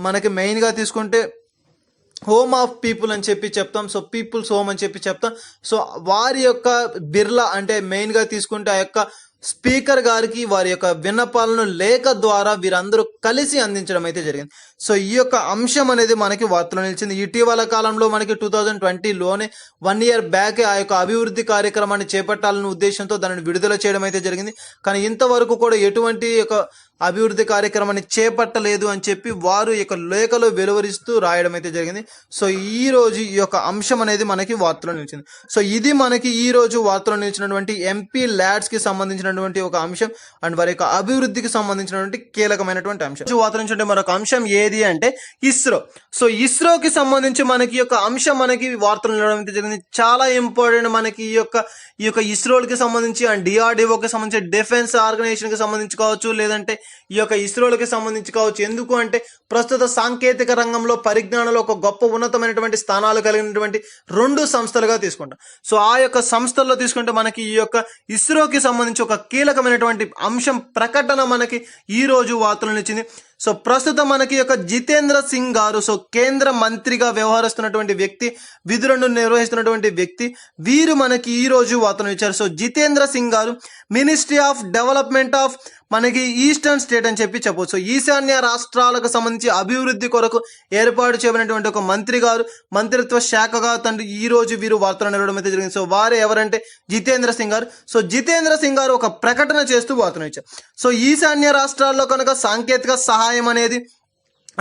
మనకి మెయిన్గా తీసుకుంటే హోమ్ ఆఫ్ పీపుల్ అని చెప్పి చెప్తాం. సో పీపుల్స్ హోమ్ అని చెప్పి చెప్తాం. సో వారి యొక్క బిర్లా అంటే మెయిన్గా తీసుకుంటే ఆ యొక్క స్పీకర్ గారికి వారి యొక్క విన్నపాలను లేఖ ద్వారా వీరందరూ కలిసి అందించడం అయితే జరిగింది. సో ఈ యొక్క అంశం అనేది మనకి వార్తలో నిలిచింది. ఇటీవల కాలంలో మనకి 2020లోనే 1 year బ్యాక్ ఆ యొక్క అభివృద్ధి కార్యక్రమాన్ని చేపట్టాలనే ఉద్దేశంతో దానిని విడుదల చేయడం అయితే జరిగింది. కానీ ఇంతవరకు కూడా ఎటువంటి యొక్క అభివృద్ధి కార్యక్రమాన్ని చేపట్టలేదు అని చెప్పి వారు ఈ యొక్క లేఖలో వెలువరిస్తూ రాయడం అయితే జరిగింది. సో ఈ రోజు ఈ యొక్క అంశం అనేది మనకి వార్తలో నిలిచింది. సో ఇది మనకి ఈ రోజు వార్తలో నిలిచినటువంటి ఎంపీ ల్యాడ్స్ కి సంబంధించినటువంటి ఒక అంశం అండ్ వారి యొక్క అభివృద్ధికి సంబంధించినటువంటి కీలకమైనటువంటి అంశం. వార్తల నుంచి మరొక అంశం ఏది అంటే ఇస్రో. సో ఇస్రోకి సంబంధించి మనకి యొక్క అంశం మనకి వార్తలు నిలవడం అయితే జరిగింది. చాలా ఇంపార్టెంట్ మనకి ఈ యొక్క ఇస్రోకి సంబంధించి అండ్ డిఆర్డిఓకి సంబంధించి డిఫెన్స్ ఆర్గనైజేషన్ కి సంబంధించి కావచ్చు, లేదంటే ఈ యొక్క ఇస్రోలకి సంబంధించి కావచ్చు. ఎందుకు అంటే ప్రస్తుత సాంకేతిక రంగంలో పరిజ్ఞానంలో ఒక గొప్ప ఉన్నతమైనటువంటి స్థానాలు కలిగినటువంటి 2 సంస్థలుగా తీసుకుంటాం. సో ఆ యొక్క సంస్థల్లో తీసుకుంటే మనకి ఈ యొక్క ఇస్రోకి సంబంధించి ఒక కీలకమైనటువంటి అంశం ప్రకటన మనకి ఈ రోజు వార్తలు నిలిచింది. సో ప్రస్తుతం మనకి యొక్క జితేంద్ర సింగ్ గారు సో కేంద్ర మంత్రిగా వ్యవహరిస్తున్నటువంటి వ్యక్తి, విధులను నిర్వహిస్తున్నటువంటి వ్యక్తి, వీరు మనకి ఈ రోజు వార్తను ఇచ్చారు. సో జితేంద్ర సింగ్ గారు మినిస్ట్రీ ఆఫ్ డెవలప్మెంట్ ఆఫ్ మనకి ఈస్టర్న్ స్టేట్ అని చెప్పవచ్చు. సో ఈశాన్య రాష్ట్రాలకు సంబంధించి అభివృద్ధి కొరకు ఏర్పాటు చేయబడినటువంటి ఒక మంత్రి గారు, మంత్రిత్వ శాఖగా తండ్రి ఈ రోజు వీరు వార్తలు నిలవడం అయితే జరిగింది. సో వారే ఎవరంటే జితేంద్ర సింగ్ గారు. సో జితేంద్ర సింగ్ గారు ఒక ప్రకటన చేస్తూ వార్తను ఇచ్చారు. సో ఈశాన్య రాష్ట్రాల్లో కనుక సాంకేతిక సహాయం అనేది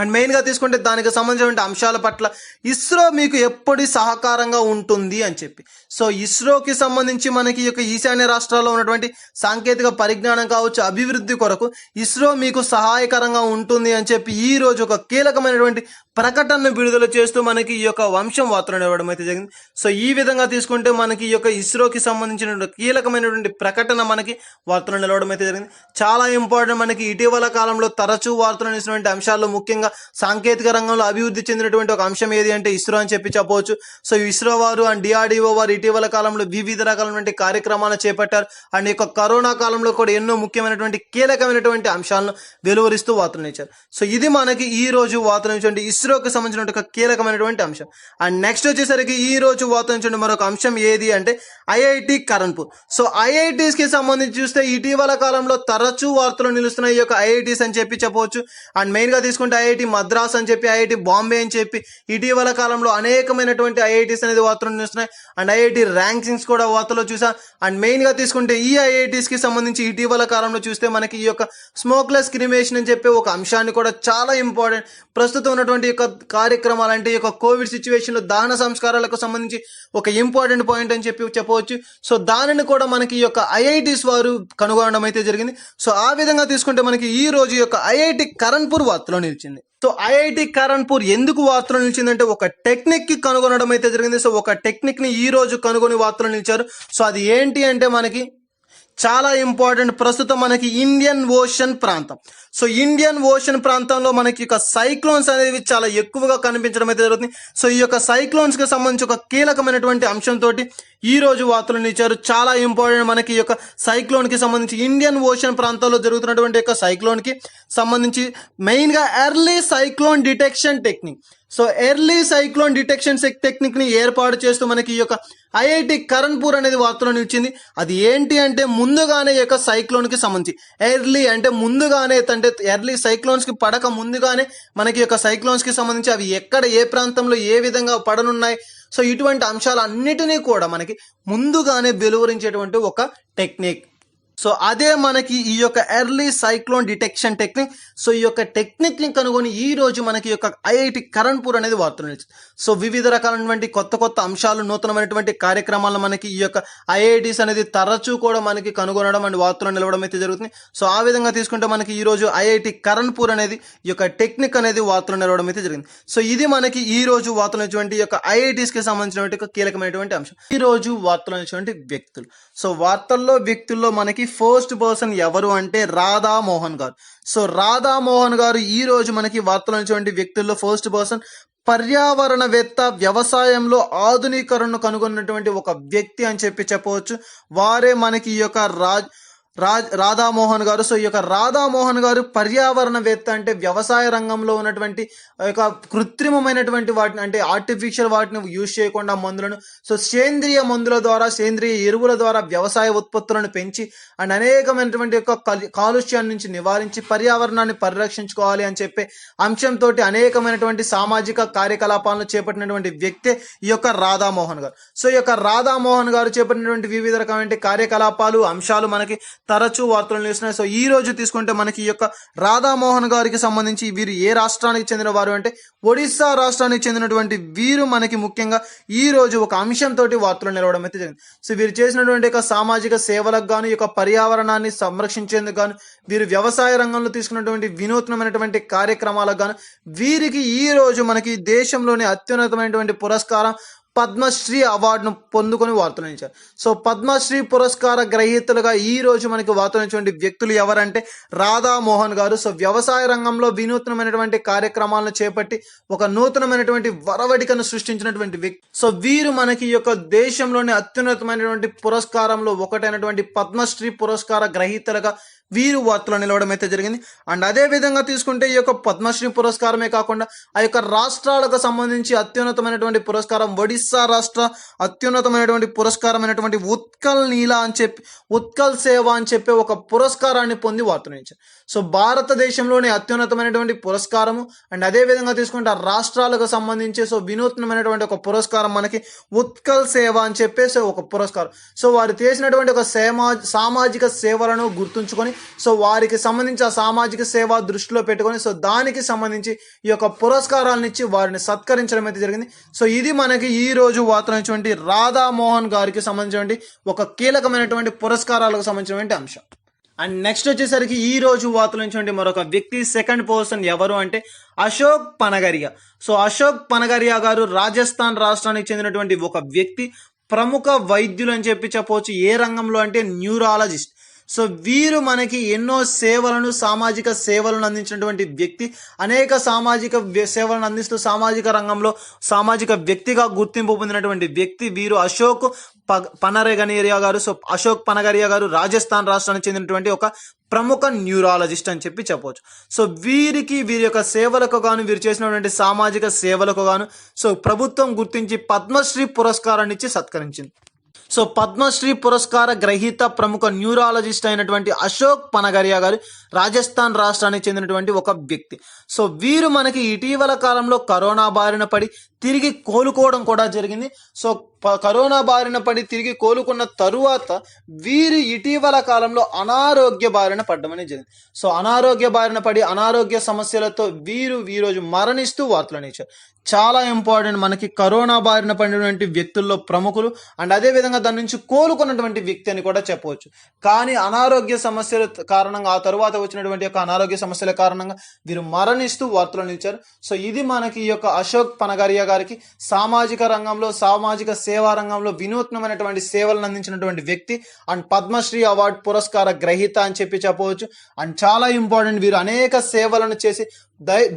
అండ్ మెయిన్గా తీసుకుంటే దానికి సంబంధించిన అంశాల పట్ల ఇస్రో మీకు ఎప్పుడు సహకారంగా ఉంటుంది అని చెప్పి. సో ఇస్రోకి సంబంధించి మనకి యొక్క ఈశాన్య రాష్ట్రాల్లో ఉన్నటువంటి సాంకేతిక పరిజ్ఞానం కావచ్చు, అభివృద్ధి కొరకు ఇస్రో మీకు సహాయకరంగా ఉంటుంది అని చెప్పి ఈ రోజు ఒక కీలకమైనటువంటి ప్రకటనను విడుదల చేస్తూ మనకి ఈ యొక్క వంశం వార్తలు ఇవ్వడం అయితే జరిగింది. సో ఈ విధంగా తీసుకుంటే మనకి ఈ యొక్క ఇస్రోకి సంబంధించిన కీలకమైనటువంటి ప్రకటన మనకి వార్తలు నిలవడం అయితే జరిగింది. చాలా ఇంపార్టెంట్. మనకి ఇటీవల కాలంలో తరచూ వార్తలు నిలిచినటువంటి అంశాల్లో ముఖ్యంగా సాంకేతిక రంగంలో అభివృద్ధి చెందినటువంటి ఒక అంశం ఏది అంటే ఇస్రో అని చెప్పవచ్చు. సో ఇస్రో వారు అండ్ డిఆర్డిఓ వారు ఇటీవల కాలంలో వివిధ రకాలైనటువంటి కార్యక్రమాలు చేపట్టారు. అండ్ యొక్క కరోనా కాలంలో కూడా ఎన్నో ముఖ్యమైనటువంటి కీలకమైనటువంటి అంశాలను వెలువరిస్తూ వార్తలు ఇచ్చారు. సో ఇది మనకి ఈ రోజు వార్తలు ఇచ్చినటువంటి ఇస్రోకి సంబంధించిన ఒక కీలకమైనటువంటి అంశం. అండ్ నెక్స్ట్ వచ్చేసరికి ఈ రోజు వార్తలు ఇచ్చినటువంటి మరొక అంశం ఏది అంటే ఐఐటి కరణ్పూర్. సో ఐఐటీస్ కి సంబంధించి చూస్తే ఇటీవల కాలంలో తరచూ వార్తలు నిలుస్తున్న ఈ యొక్క ఐఐటీస్ అని చెప్పవచ్చు. అండ్ మెయిన్ గా తీసుకుంటే ఐఐటి మద్రాస్ అని చెప్పి, ఐఐటి బాంబే అని చెప్పి ఇటీవల కాలంలో అనేకమైనటువంటి ఐఐటీస్ అనేది వార్తలు నిలుస్తున్నాయి. అండ్ ఐఐటి ర్యాంకింగ్స్ కూడా వార్తలో చూసా. అండ్ మెయిన్ గా తీసుకుంటే ఈ ఐఐటీస్ కి సంబంధించి ఇటీవల కాలంలో చూస్తే మనకి ఈ యొక్క స్మోక్లెస్ క్రిమేషన్ అని చెప్పి ఒక అంశాన్ని కూడా చాలా ఇంపార్టెంట్. ప్రస్తుతం ఉన్నటువంటి యొక్క కార్యక్రమాలు అంటే ఈ యొక్క కోవిడ్ సిచ్యువేషన్ లో దహన సంస్కారాలకు సంబంధించి ఒక ఇంపార్టెంట్ పాయింట్ అని చెప్పవచ్చు. సో దానిని కూడా మనకి ఈ యొక్క ఐఐటీస్ వారు కనుగొనడం అయితే జరిగింది. సో ఆ విధంగా తీసుకుంటే మనకి ఈ రోజు యొక్క ఐఐటి కరణ్పూర్ వార్తలో నిలిచింది. సో ఐఐటి కరణ్పూర్ ఎందుకు వార్తలు నిలిచిందంటే ఒక టెక్నిక్ కి కనుగొనడం అయితే జరిగింది. సో ఒక టెక్నిక్ ని ఈ రోజు కనుగొని వార్తలు నిలిచారు. సో అది ఏంటి అంటే మనకి చాలా ఇంపార్టెంట్. ప్రస్తుతం మనకి ఇండియన్ ఓషన్ ప్రాంతం. సో ఇండియన్ ఓషన్ ప్రాంతంలో మనకి ఒక సైక్లోన్స్ అనేవి చాలా ఎక్కువగా కనిపించడం అయితే జరుగుతుంది. సో ఈ యొక్క సైక్లోన్స్ కి సంబంధించి ఒక కీలకమైనటువంటి అంశంతో ఈ రోజు వార్తలు ఇచ్చారు. చాలా ఇంపార్టెంట్. మనకి ఈ యొక్క సైక్లోన్ కి సంబంధించి ఇండియన్ ఓషన్ ప్రాంతాల్లో జరుగుతున్నటువంటి యొక్క సైక్లోన్ కి సంబంధించి మెయిన్ గా early cyclone detection technique. So early cyclone detection technique ని ఏర్పాటు చేస్తూ మనకి ఈ యొక్క ఐఐటి కరణ్పూర్ అనేది వార్తలో నిలిచింది. అది ఏంటి అంటే ముందుగానే ఈ యొక్క సైక్లోన్ కి సంబంధించి ఎర్లీ అంటే ముందుగానే అంటే ఎర్లీ సైక్లోన్స్ కి పడక ముందుగానే మనకి యొక్క సైక్లోన్స్ కి సంబంధించి అవి ఎక్కడ ఏ ప్రాంతంలో ఏ విధంగా పడనున్నాయి, సో ఇటువంటి అంశాలన్నిటినీ కూడా మనకి ముందుగానే వెలువరించేటువంటి ఒక టెక్నిక్. సో అదే మనకి ఈ యొక్క early cyclone detection technique. So ఈ యొక్క టెక్నిక్ ని కనుగొని ఈ రోజు మనకి యొక్క ఐఐటి కరణ్పూర్ అనేది వార్తలు నిలిచింది. సో వివిధ రకాలైనటువంటి కొత్త అంశాలు, నూతనమైనటువంటి కార్యక్రమాలను మనకి ఈ యొక్క ఐఐటీస్ అనేది తరచూ కూడా మనకి కనుగొనడం అండ్ వార్తలు నిలవడం అయితే జరుగుతుంది. సో ఆ విధంగా తీసుకుంటే మనకి ఈ రోజు ఐఐటి కరణ్పూర్ అనేది ఈ యొక్క టెక్నిక్ అనేది వార్తలు నిలవడం అయితే జరిగింది. సో ఇది మనకి ఈ రోజు వార్తలు ఈ యొక్క ఐఐటీస్ కి సంబంధించినటువంటి ఒక కీలకమైనటువంటి అంశం. ఈ రోజు వార్తలు వ్యక్తులు. సో వార్తల్లో వ్యక్తుల్లో మనకి ఫస్ట్ పర్సన్ ఎవరు అంటే రాధా మోహన్ గారు. సో రాధా మోహన్ గారు ఈ రోజు మనకి వార్తలు వ్యక్తుల్లో ఫస్ట్ పర్సన్. పర్యావరణవేత్త, వ్యవసాయంలో ఆధునీకరణను కనుగొన్నటువంటి ఒక వ్యక్తి అని చెప్పవచ్చు. వారే మనకి ఈ యొక్క రాధామోహన్ గారు. సో ఈ యొక్క రాధామోహన్ గారు పర్యావరణవేత్త అంటే వ్యవసాయ రంగంలో ఉన్నటువంటి యొక్క కృత్రిమమైనటువంటి వాటిని అంటే ఆర్టిఫిషియల్ వాటిని యూజ్ చేయకుండా మందులను, సో సేంద్రియ మందుల ద్వారా, సేంద్రియ ఎరువుల ద్వారా వ్యవసాయ ఉత్పత్తులను పెంచి అండ్ అనేకమైనటువంటి యొక్క కాలుష్యాన్ని నుంచి నివారించి పర్యావరణాన్ని పరిరక్షించుకోవాలి అని చెప్పే అంశంతో అనేకమైనటువంటి సామాజిక కార్యకలాపాలను చేపట్టినటువంటి వ్యక్తే ఈ యొక్క రాధామోహన్ గారు. సో ఈ యొక్క రాధామోహన్ గారు చేపట్టినటువంటి వివిధ రకమైన కార్యకలాపాలు, అంశాలు మనకి తరచూ వార్తలు నిలుస్తున్నాయి. సో ఈ రోజు తీసుకుంటే మనకి ఈ యొక్క రాధామోహన్ గారికి సంబంధించి వీరు ఏ రాష్ట్రానికి చెందిన వారు అంటే ఒడిస్సా రాష్ట్రానికి చెందినటువంటి వీరు మనకి ముఖ్యంగా ఈ రోజు ఒక అంశంతో వార్తలు నిలవడం అయితే జరిగింది. సో వీరు చేసినటువంటి యొక్క సామాజిక సేవలకు గాను, ఈ యొక్క పర్యావరణాన్ని సంరక్షించేందుకు గాను, వీరు వ్యవసాయ రంగంలో తీసుకున్నటువంటి వినూత్నమైనటువంటి కార్యక్రమాలకు గాను వీరికి ఈ రోజు మనకి దేశంలోని అత్యున్నతమైనటువంటి పురస్కారం పద్మశ్రీ అవార్డును పొందుకొని వార్తలు ఇచ్చారు. సో పద్మశ్రీ పురస్కార గ్రహీతలుగా ఈ రోజు మనకి వార్తలు ఇచ్చినటువంటి వ్యక్తులు ఎవరంటే రాధామోహన్ గారు. సో వ్యవసాయ రంగంలో వినూత్నమైనటువంటి కార్యక్రమాలను చేపట్టి ఒక నూతనమైనటువంటి వరవడికను సృష్టించినటువంటి వ్యక్తి. సో వీరు మనకి ఈ యొక్క దేశంలోని అత్యున్నతమైనటువంటి పురస్కారంలో ఒకటైనటువంటి పద్మశ్రీ పురస్కార గ్రహీతలుగా వీరు వార్తలో నిలవడం అయితే జరిగింది. అండ్ అదే విధంగా తీసుకుంటే ఈ యొక్క పద్మశ్రీ పురస్కారమే కాకుండా ఆ యొక్క రాష్ట్రాలకు సంబంధించి అత్యున్నతమైనటువంటి పురస్కారం, ఒడిస్సా రాష్ట్ర అత్యున్నతమైనటువంటి పురస్కారమైనటువంటి ఉత్కల్ సేవ అని చెప్పి ఒక పురస్కారాన్ని పొంది వార్తనిచ్చారు. సో భారతదేశంలోనే అత్యున్నతమైనటువంటి పురస్కారము. అండ్ అదే విధంగా తీసుకుంటే ఆ రాష్ట్రాలకు సంబంధించి సో వినూత్నమైనటువంటి ఒక పురస్కారం మనకి ఉత్కల్ సేవ అని చెప్పేసి ఒక పురస్కారం. సో వారు చేసినటువంటి ఒక సామాజిక సేవలను గుర్తుంచుకొని సో వారికి సంబంధించి ఆ సామాజిక సేవ దృష్టిలో పెట్టుకొని సో దానికి సంబంధించి ఈ యొక్క పురస్కారాలను ఇచ్చి వారిని సత్కరించడం అయితే జరిగింది. సో ఇది మనకి ఈ రోజు వార్తనటువంటి రాధామోహన్ గారికి సంబంధించినటువంటి ఒక కీలకమైనటువంటి పురస్కారాలకు సంబంధించినటువంటి అంశం. అండ్ నెక్స్ట్ వచ్చేసరికి ఈ రోజు వార్తల నుంచి మరొక వ్యక్తి సెకండ్ పర్సన్ ఎవరు అంటే అశోక్ పనగరియా. సో అశోక్ పనగరియా గారు రాజస్థాన్ రాష్ట్రానికి చెందినటువంటి ఒక వ్యక్తి, ప్రముఖ వైద్యులు అని చెప్పవచ్చు. ఏ రంగంలో అంటే న్యూరాలజిస్ట్. సో వీరు మనకి ఎన్నో సామాజిక సేవలను అందించినటువంటి వ్యక్తి, అనేక సామాజిక సేవలను అందిస్తూ సామాజిక రంగంలో సామాజిక వ్యక్తిగా గుర్తింపు పొందినటువంటి వ్యక్తి వీరు అశోక్ పనగరియా గారు. సో అశోక్ పనగరియా గారు రాజస్థాన్ రాష్ట్రానికి చెందినటువంటి ఒక ప్రముఖ న్యూరాలజిస్ట్ అని చెప్పవచ్చు. సో వీరి యొక్క సేవలకు గాను, వీరు చేసినటువంటి సామాజిక సేవలకు గాను సో ప్రభుత్వం గుర్తించి పద్మశ్రీ పురస్కారాన్ని ఇచ్చి సత్కరించింది. సో పద్మశ్రీ పురస్కార గ్రహీత ప్రముఖ న్యూరాలజిస్ట్ అయినటువంటి అశోక్ పనగరియా గారు రాజస్థాన్ రాష్ట్రానికి చెందినటువంటి ఒక వ్యక్తి. సో వీరు మనకి ఇటీవల కాలంలో కరోనా బారిన పడి తిరిగి కోలుకోవడం కూడా జరిగింది. సో కరోనా బారిన పడి తిరిగి కోలుకున్న తరువాత వీరు ఇటీవల కాలంలో అనారోగ్య బారిన పడడం అనేది జరిగింది. సో అనారోగ్య బారిన పడి అనారోగ్య సమస్యలతో వీరు ఈరోజు మరణిస్తూ వార్తలను ఇచ్చారు. చాలా ఇంపార్టెంట్, మనకి కరోనా బారిన పడినటువంటి వ్యక్తుల్లో ప్రముఖులు అండ్ అదేవిధంగా దాని నుంచి కోలుకున్నటువంటి వ్యక్తి అని కూడా చెప్పవచ్చు. కానీ అనారోగ్య సమస్యల కారణంగా ఆ తరువాత వచ్చినటువంటి యొక్క అనారోగ్య సమస్యల కారణంగా వీరు మరణిస్తూ వార్తలను ఇచ్చారు. సో ఇది మనకి ఈ యొక్క అశోక్ పనగరియా గారికి సామాజిక రంగంలో, సామాజిక సేవా రంగంలో వినూత్నమైనటువంటి సేవలను అందించినటువంటి వ్యక్తి అండ్ పద్మశ్రీ అవార్డు పురస్కార గ్రహీత అని చెప్పవచ్చు. అండ్ చాలా ఇంపార్టెంట్, వీరు అనేక సేవలను చేసి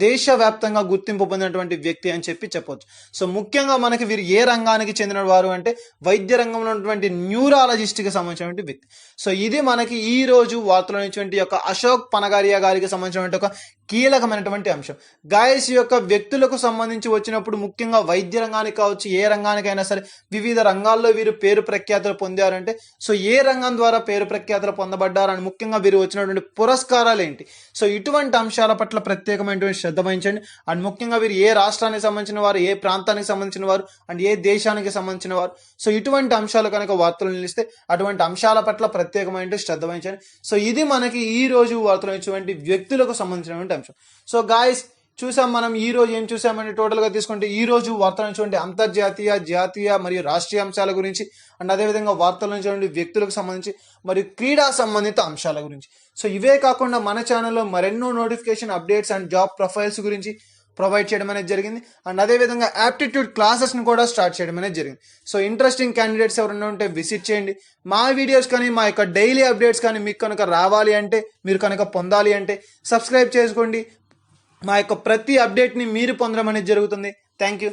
దేశవ్యాప్తంగా గుర్తింపు పొందినటువంటి వ్యక్తి అని చెప్పవచ్చు. సో ముఖ్యంగా మనకి వీరు ఏ రంగానికి చెందిన వారు అంటే వైద్య రంగంలో ఉన్నటువంటి న్యూరాలజిస్ట్కి సంబంధించినటువంటి వ్యక్తి. సో ఇది మనకి ఈ రోజు వార్తలో నుంచి యొక్క అశోక్ పనగరియా గారికి సంబంధించినటువంటి ఒక కీలకమైనటువంటి అంశం. గాయస్ ఈ యొక్క వ్యక్తులకు సంబంధించి వచ్చినప్పుడు ముఖ్యంగా వైద్య రంగానికి కావచ్చు, ఏ రంగానికైనా సరే వివిధ రంగాల్లో వీరు పేరు ప్రఖ్యాతులు పొందారంటే సో ఏ రంగం ద్వారా పేరు ప్రఖ్యాతులు పొందబడ్డారని ముఖ్యంగా వీరు వచ్చినటువంటి పురస్కారాలు ఏంటి, సో ఇటువంటి అంశాల పట్ల ప్రత్యేకమైనటువంటి శ్రద్ధ వహించండి. అండ్ ముఖ్యంగా వీరు ఏ రాష్ట్రానికి సంబంధించిన వారు, ఏ ప్రాంతానికి సంబంధించిన వారు అండ్ ఏ దేశానికి సంబంధించిన వారు, సో ఇటువంటి అంశాలు కనుక వార్తలు నిలిస్తే అటువంటి అంశాల పట్ల ప్రత్యేకమైన శ్రద్ధ వహించండి. సో ఇది మనకి ఈ రోజు వార్తలు ఇచ్చినటువంటి వ్యక్తులకు సంబంధించినటువంటి అంశం. సో గాయస్ చూసాం, మనం ఈ రోజు ఏం చూసామంటే టోటల్ గా తీసుకుంటే ఈ రోజు వార్తల నుంచి అంతర్జాతీయ, జాతీయ మరియు రాష్ట్రీయ అంశాల గురించి అండ్ అదేవిధంగా వార్తల నుంచి వ్యక్తులకు సంబంధించి మరియు క్రీడా సంబంధిత అంశాల గురించి. సో ఇవే కాకుండా మన ఛానల్లో మరెన్నో notification updates and job profiles గురించి ప్రొవైడ్ చేయడం అనేది జరిగింది. అండ్ అదేవిధంగా యాప్టిట్యూడ్ క్లాసెస్ని కూడా స్టార్ట్ చేయడం అనేది జరిగింది. సో ఇంట్రెస్టింగ్ క్యాండిడేట్స్ ఎవరైనా ఉంటే విజిట్ చేయండి. మా వీడియోస్ కానీ మా యొక్క డైలీ అప్డేట్స్ కానీ మీకు కనుక రావాలి అంటే, మీరు కనుక పొందాలి అంటే సబ్స్క్రైబ్ చేసుకోండి. మా యొక్క ప్రతి అప్డేట్ని మీరు పొందడం అనేది జరుగుతుంది. Thank you.